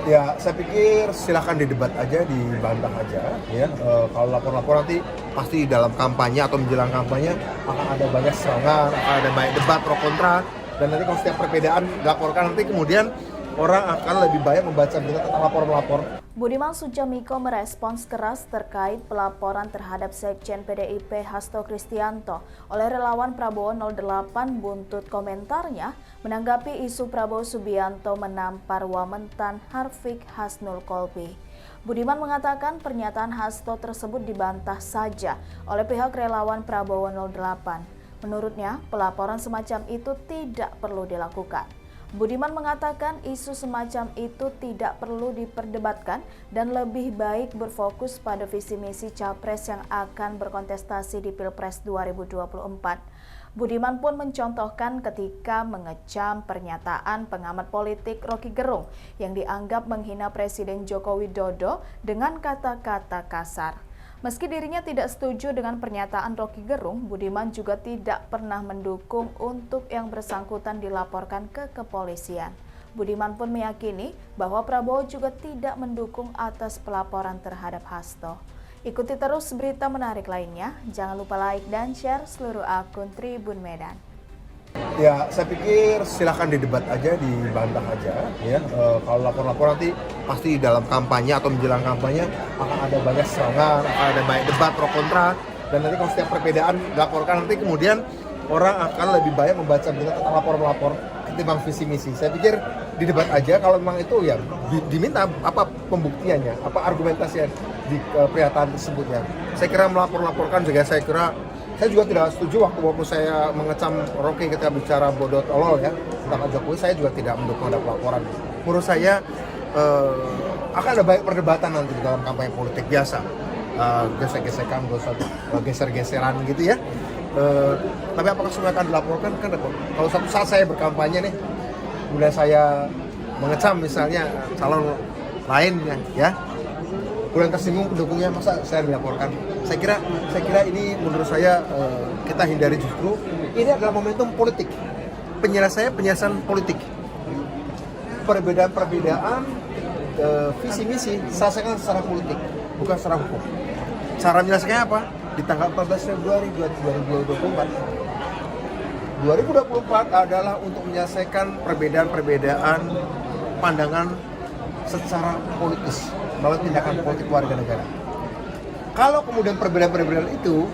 Ya, saya pikir silakan didebat aja, dibantah aja, ya. Kalau lapor-lapor nanti pasti dalam kampanye atau menjelang kampanye akan ada banyak serangan, akan ada banyak debat pro kontra, dan nanti kalau setiap perbedaan dilaporkan nanti kemudian orang akan lebih banyak membaca berita tentang lapor-lapor. Budiman Sujatmiko merespons keras terkait pelaporan terhadap Sekjen PDIP Hasto Kristianto oleh relawan Prabowo 08 buntut komentarnya menanggapi isu Prabowo Subianto menampar Wamentan Harfiq Hasnul Kolbi. Budiman mengatakan pernyataan Hasto tersebut dibantah saja oleh pihak relawan Prabowo 08. Menurutnya, pelaporan semacam itu tidak perlu dilakukan. Budiman mengatakan isu semacam itu tidak perlu diperdebatkan dan lebih baik berfokus pada visi misi Capres yang akan berkontestasi di Pilpres 2024. Budiman pun mencontohkan ketika mengecam pernyataan pengamat politik Rocky Gerung yang dianggap menghina Presiden Joko Widodo dengan kata-kata kasar. Meski dirinya tidak setuju dengan pernyataan Rocky Gerung, Budiman juga tidak pernah mendukung untuk yang bersangkutan dilaporkan ke kepolisian. Budiman pun meyakini bahwa Prabowo juga tidak mendukung atas pelaporan terhadap Hasto. Ikuti terus berita menarik lainnya, jangan lupa like dan share seluruh akun Tribun Medan. Ya, saya pikir silakan didebat aja, dibantah aja, ya. Kalau lapor-lapor nanti pasti dalam kampanye atau menjelang kampanye akan ada banyak serangan, akan ada banyak debat pro kontra, dan nanti kalau setiap perbedaan dilaporkan nanti kemudian orang akan lebih banyak membaca berita tentang lapor-lapor ketimbang visi misi. Saya pikir didebat aja, kalau memang itu ya diminta apa pembuktiannya, apa argumentasinya di pernyataan tersebutnya. Saya kira melapor-laporkan juga saya juga tidak setuju waktu saya mengecam Rocky ketika bicara bodoh tolol ya tentang Jokowi. Saya juga tidak mendukung ada pelaporan. Menurut saya akan ada banyak perdebatan nanti di dalam kampanye politik biasa, gesek-gesekan, geser-geseran gitu ya. Tapi apakah semua akan dilaporkan? Kan kalau satu saat saya berkampanye nih, kemudian saya mengecam misalnya calon lainnya ya, kemudian tersinggung pendukungnya, masa saya dilaporkan? Saya kira ini menurut saya kita hindari, justru ini adalah momentum politik. Penyelesaian politik. Perbedaan visi misi selesaikan secara politik, bukan secara hukum. Cara menyelesaikannya apa? Di tanggal 14 Februari 2024. 2024 adalah untuk menyelesaikan perbedaan pandangan secara politis melalui tindakan politik warga negara. Kalau kemudian perbedaan itu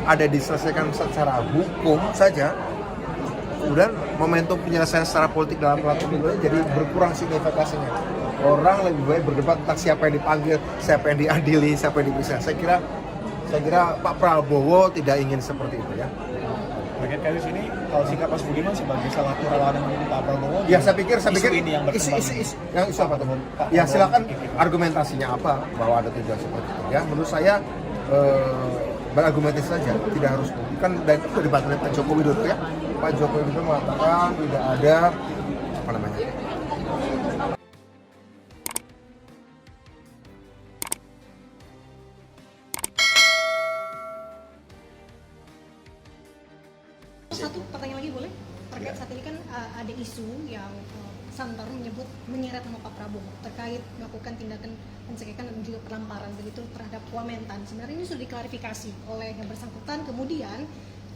ada diselesaikan secara hukum saja, kemudian momentum penyelesaian secara politik dalam pemilu jadi berkurang signifikansinya. Orang lebih baik berdebat tentang siapa yang dipanggil, siapa yang diadili, siapa yang diperiksa. Saya kira Pak Prabowo tidak ingin seperti itu ya. Bagian kasus ini, kalau sikap Mas Budiman sebagai salah satu relawan yang memilih Pak Prabowo, ya saya pikir ini yang berkembang. Isu apa teman? Ya silakan argumentasinya apa bahwa ada tujuan seperti itu. Ya menurut saya berargumentasi saja, tidak harus kan, dan itu debatnya Pak Joko Widodo ya. Pak Joko Widodo mengatakan tidak ada apa namanya. Satu pertanyaan lagi boleh? Terkait saat ini kan ada isu yang santer menyeret nama Pak Prabowo terkait melakukan tindakan pencegahan dan juga pelamparan begitu terhadap Wamentan. Sebenarnya ini sudah diklarifikasi oleh yang bersangkutan. Kemudian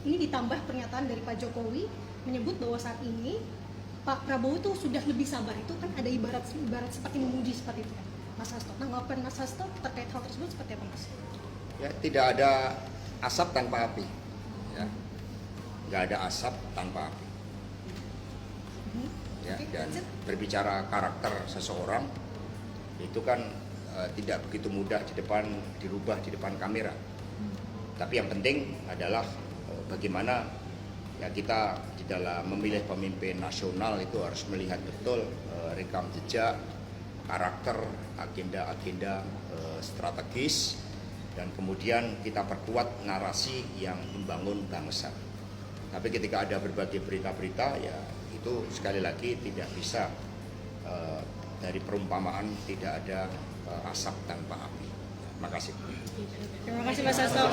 ini ditambah pernyataan dari Pak Jokowi menyebut bahwa saat ini Pak Prabowo itu sudah lebih sabar. Itu kan ada ibarat seperti memuji seperti itu kan, Mas Hasto. Tanggapan Mas Hasto terkait hal tersebut seperti apa, Mas? Ya, tidak ada asap tanpa api. Ya. Nggak ada asap tanpa api. Ya, dan berbicara karakter seseorang itu kan tidak begitu mudah dirubah di depan kamera. Tapi yang penting adalah bagaimana ya kita di dalam memilih pemimpin nasional itu harus melihat betul rekam jejak, karakter, agenda-agenda strategis, dan kemudian kita perkuat narasi yang membangun bangsa. Tapi ketika ada berbagai berita-berita ya itu sekali lagi tidak bisa dari perumpamaan tidak ada asap tanpa api. Terima kasih. Terima kasih Mas Hasto.